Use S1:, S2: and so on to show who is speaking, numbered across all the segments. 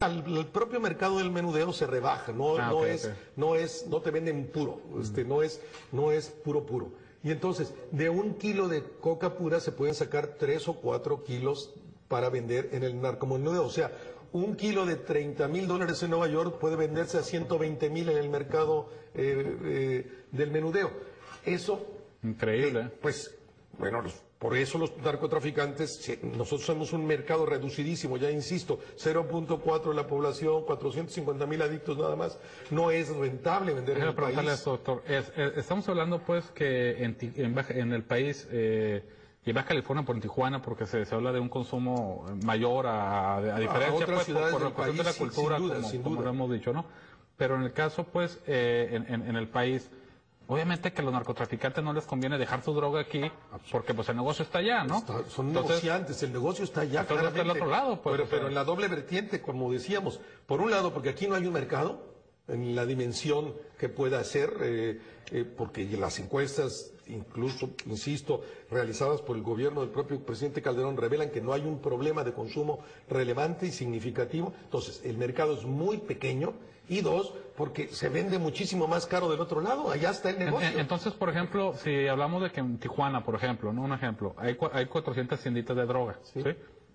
S1: El propio mercado del menudeo se rebaja, no te venden puro, no es puro. Y entonces, de 1 kilo de coca pura se pueden sacar 3 o 4 kilos para vender en el narcomenudeo. O sea, 1 kilo de $30,000 en Nueva York puede venderse a 120,000 en el mercado del menudeo. Eso...
S2: Increíble.
S1: Pues, bueno, por eso los narcotraficantes, nosotros somos un mercado reducidísimo, ya insisto, 0.4 de la población, 450,000 adictos nada más. No es rentable vender en el país.
S2: Esto, doctor. Estamos hablando, pues, que en el país, y en Baja California, por en Tijuana, porque se habla de un consumo mayor a diferencia,
S1: otras ciudades
S2: por la
S1: del
S2: cuestión de la
S1: país,
S2: cultura,
S1: sin
S2: como
S1: duda.
S2: lo hemos dicho, ¿no? Pero en el caso, pues, en el país... Obviamente que a los narcotraficantes no les conviene dejar su droga aquí, porque pues el negocio está allá, ¿no?
S1: Son negociantes, el negocio está allá,
S2: entonces está al otro lado, pues.
S1: Pero en la doble vertiente, como decíamos, por un lado, porque aquí no hay un mercado en la dimensión que pueda ser, porque las encuestas, incluso, insisto, realizadas por el gobierno del propio presidente Calderón, revelan que no hay un problema de consumo relevante y significativo. Entonces, el mercado es muy pequeño. Y dos, porque se vende muchísimo más caro del otro lado, allá está el negocio.
S2: Entonces, por ejemplo, si hablamos de que en Tijuana, por ejemplo, ¿no? Un ejemplo, hay 400 tienditas de droga, ¿sí?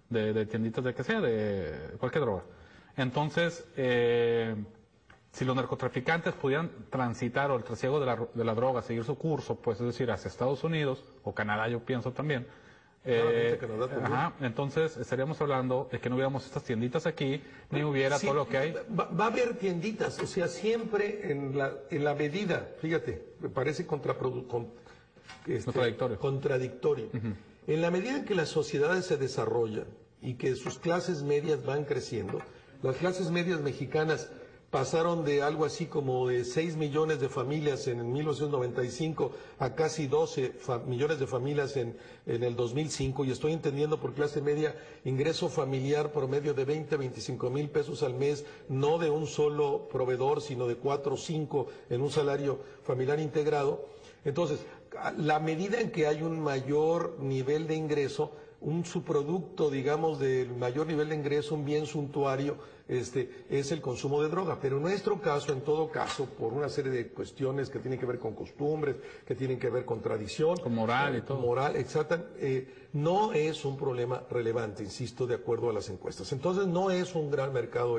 S2: De tienditas de que sea, de cualquier droga. Entonces, si los narcotraficantes pudieran transitar o el trasiego de la droga, seguir su curso, pues es decir, hacia Estados Unidos, o Canadá yo pienso también, entonces estaríamos hablando de que no hubiéramos estas tienditas aquí, ni hubiera todo lo que hay.
S1: Va a haber tienditas, o sea, siempre en la medida, fíjate, me parece contradictorio. En la medida en que las sociedades se desarrollan y que sus clases medias van creciendo, las clases medias mexicanas pasaron de algo así como de 6 millones de familias en 1995 a casi 12 millones de familias en el 2005, y estoy entendiendo por clase media ingreso familiar promedio de 25 mil pesos al mes, no de un solo proveedor, sino de 4 o 5 en un salario familiar integrado. Entonces, la medida en que hay un mayor nivel de ingreso, un subproducto, digamos, del mayor nivel de ingreso, un bien suntuario, es el consumo de droga. Pero en nuestro caso, en todo caso, por una serie de cuestiones que tienen que ver con costumbres, que tienen que ver con tradición,
S2: con moral y todo.
S1: Moral, exacto, no es un problema relevante, insisto, de acuerdo a las encuestas. Entonces, no es un gran mercado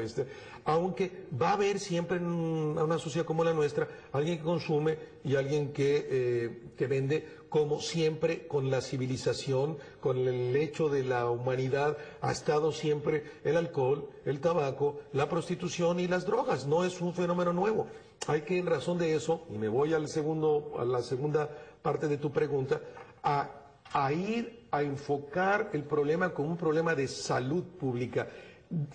S1: aunque va a haber siempre en una sociedad como la nuestra, alguien que consume y alguien que vende, como siempre con la civilización, con el hecho de la humanidad, ha estado siempre el alcohol, el tabaco, la prostitución y las drogas. No es un fenómeno nuevo. Hay que, en razón de eso, y me voy a la segunda parte de tu pregunta, a ir a enfocar el problema como un problema de salud pública,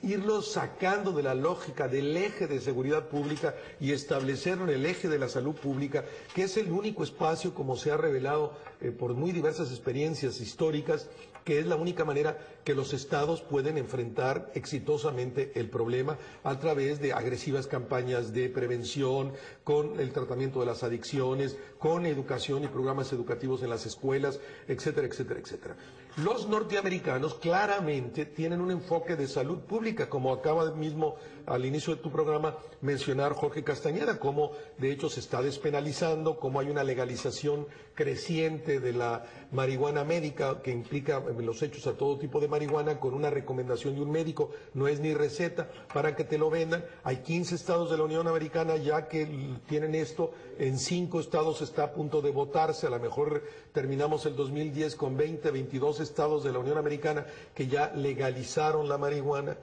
S1: irlo sacando de la lógica del eje de seguridad pública y establecerlo en el eje de la salud pública, que es el único espacio, como se ha revelado por muy diversas experiencias históricas, que es la única manera que los estados pueden enfrentar exitosamente el problema a través de agresivas campañas de prevención, con el tratamiento de las adicciones, con educación y programas educativos en las escuelas, etcétera, etcétera, etcétera. Los norteamericanos claramente tienen un enfoque de salud pública, como acaba mismo al inicio de tu programa mencionar Jorge Castañeda, como de hecho se está despenalizando, como hay una legalización creciente de la marihuana médica que implica en los hechos a todo tipo de marihuana con una recomendación de un médico, no es ni receta para que te lo vendan. Hay 15 estados de la Unión Americana ya que tienen esto, en 5 estados está a punto de votarse, a lo mejor terminamos el 2010 con 22 estados de la Unión Americana que ya legalizaron la marihuana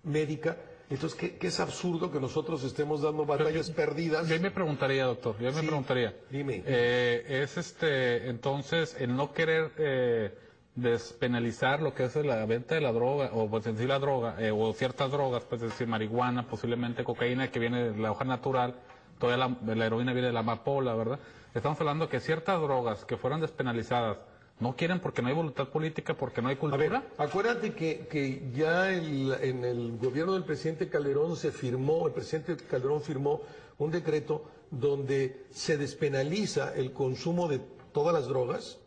S1: médica. Entonces, ¿qué es absurdo que nosotros estemos dando batallas perdidas?
S2: Yo me preguntaría, doctor,
S1: Dime.
S2: Entonces, el no querer despenalizar lo que es la venta de la droga, o pues en sí la droga, o ciertas drogas, pues es decir, marihuana, posiblemente cocaína, que viene de la hoja natural, toda la heroína viene de la amapola, ¿verdad? Estamos hablando que ciertas drogas que fueran despenalizadas, ¿no quieren porque no hay voluntad política, porque no hay cultura?
S1: A ver, acuérdate que ya en el gobierno del presidente Calderón el presidente Calderón firmó un decreto donde se despenaliza el consumo de todas las drogas,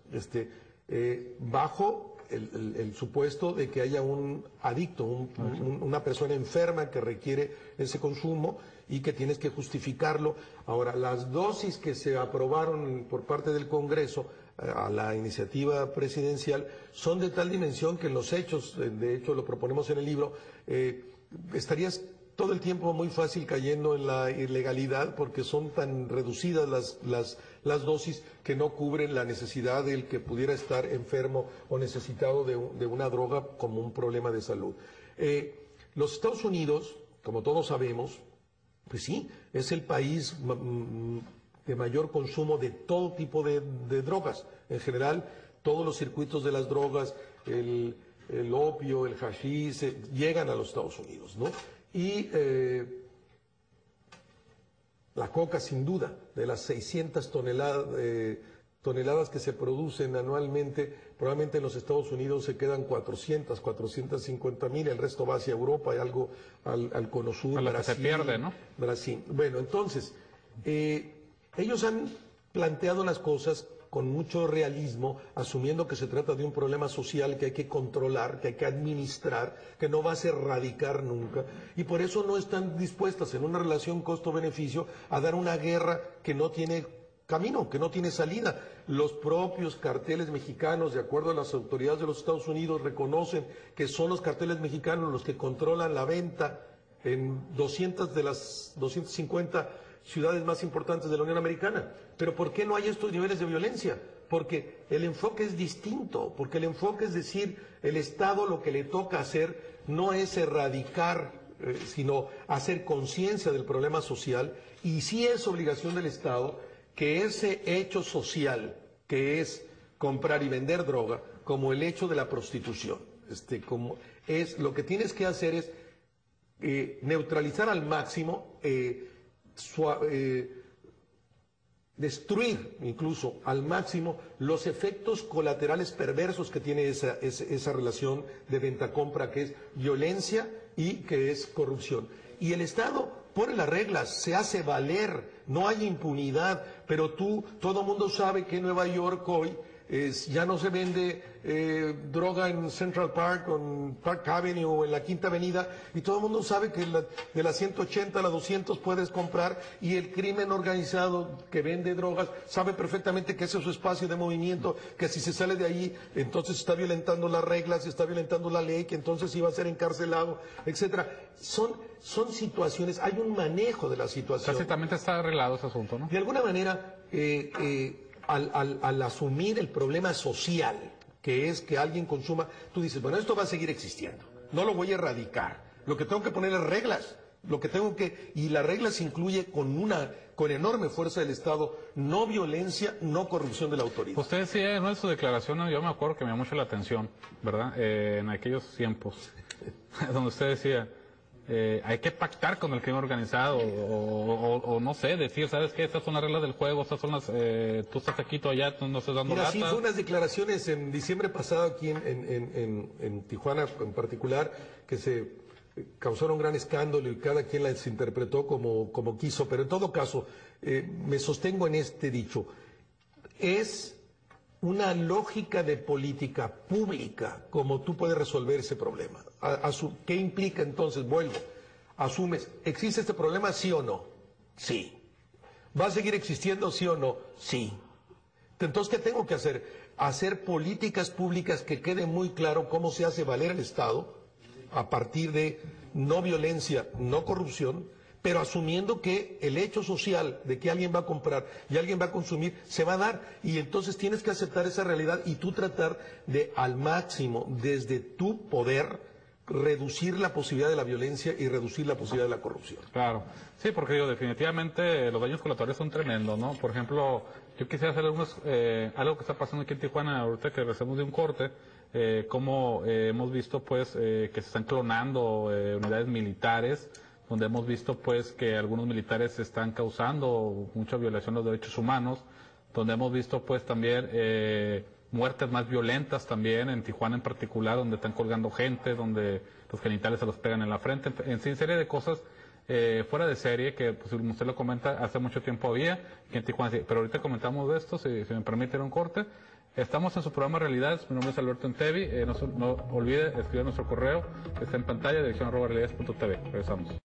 S1: bajo el supuesto de que haya un adicto, una persona enferma que requiere ese consumo y que tienes que justificarlo. Ahora, las dosis que se aprobaron por parte del Congreso a la iniciativa presidencial son de tal dimensión que en los hechos, de hecho lo proponemos en el libro, estarías todo el tiempo muy fácil cayendo en la ilegalidad porque son tan reducidas las dosis que no cubren la necesidad del que pudiera estar enfermo o necesitado de una droga como un problema de salud. Los Estados Unidos, como todos sabemos, pues sí, es el país de mayor consumo de todo tipo de drogas. En general, todos los circuitos de las drogas, el opio, el hashish, llegan a los Estados Unidos, ¿no? Y la coca, sin duda, de las 600 toneladas que se producen anualmente, probablemente en los Estados Unidos se quedan 450,000, el resto va hacia Europa y algo al Cono Sur,
S2: Brasil. Se pierde, ¿no?
S1: Brasil. Bueno, entonces, ellos han planteado las cosas con mucho realismo, asumiendo que se trata de un problema social que hay que controlar, que hay que administrar, que no va a ser erradicar nunca, y por eso no están dispuestas en una relación costo-beneficio a dar una guerra que no tiene camino, que no tiene salida. Los propios carteles mexicanos, de acuerdo a las autoridades de los Estados Unidos, reconocen que son los carteles mexicanos los que controlan la venta en 200 de las 250 ciudades más importantes de la Unión Americana. Pero ¿por qué no hay estos niveles de violencia? Porque el enfoque es distinto, porque el enfoque es decir, el Estado lo que le toca hacer no es erradicar, sino hacer conciencia del problema social, y sí es obligación del Estado que ese hecho social, que es comprar y vender droga, como el hecho de la prostitución, como es lo que tienes que hacer es neutralizar al máximo, destruir incluso al máximo los efectos colaterales perversos que tiene esa relación de venta-compra, que es violencia y que es corrupción. Y el Estado pone las reglas, se hace valer, no hay impunidad, pero todo el mundo sabe que en Nueva York hoy ya no se vende droga en Central Park, o en Park Avenue o en la Quinta Avenida, y todo el mundo sabe que de la 180 a la 200 puedes comprar, y el crimen organizado que vende drogas sabe perfectamente que ese es su espacio de movimiento, que si se sale de ahí, entonces está violentando las reglas, está violentando la ley, que entonces iba a ser encarcelado, etcétera. Son situaciones, hay un manejo de la situación.
S2: Tácitamente está arreglado ese asunto, ¿no?
S1: De alguna manera, al asumir el problema social, que es que alguien consuma, tú dices, bueno, esto va a seguir existiendo, no lo voy a erradicar, lo que tengo que poner es reglas, y las reglas incluye con enorme fuerza del Estado, no violencia, no corrupción de la autoridad.
S2: Usted decía en su declaración, yo me acuerdo que me llamó mucho la atención, ¿verdad? En aquellos tiempos, donde usted decía, hay que pactar con el crimen organizado o no sé, decir, ¿sabes qué? Estas son las reglas del juego, estas son las... tú estás aquí, tú allá, tú no estás dando lata.
S1: Sí, fue unas declaraciones en diciembre pasado aquí en Tijuana en particular, que se causaron gran escándalo y cada quien las interpretó como quiso, pero en todo caso, me sostengo en este dicho. Es una lógica de política pública como tú puedes resolver ese problema. ¿Qué implica entonces? Vuelvo. Asumes, ¿existe este problema, sí o no? Sí. ¿Va a seguir existiendo, sí o no? Sí. Entonces, ¿qué tengo que hacer? Hacer políticas públicas que quede muy claro cómo se hace valer el Estado a partir de no violencia, no corrupción, pero asumiendo que el hecho social de que alguien va a comprar y alguien va a consumir se va a dar, y entonces tienes que aceptar esa realidad y tú tratar de al máximo, desde tu poder, reducir la posibilidad de la violencia y reducir la posibilidad de la corrupción.
S2: Claro, sí, porque definitivamente los daños colaterales son tremendos, ¿no? Por ejemplo, yo quisiera hacer algo que está pasando aquí en Tijuana, ahorita que regresamos de un corte, como hemos visto pues que se están clonando unidades militares, donde hemos visto pues que algunos militares están causando mucha violación de los derechos humanos, donde hemos visto pues también muertes más violentas también, en Tijuana en particular, donde están colgando gente, donde los genitales se los pegan en la frente, en fin, serie de cosas fuera de serie que, pues, como usted lo comenta, hace mucho tiempo había, que en Tijuana sí. Pero ahorita comentamos de esto, si me permiten un corte. Estamos en su programa Realidades. Mi nombre es Alberto Entevi. No olvide escribir nuestro correo que está en pantalla, dirección@realidades.tv. Regresamos.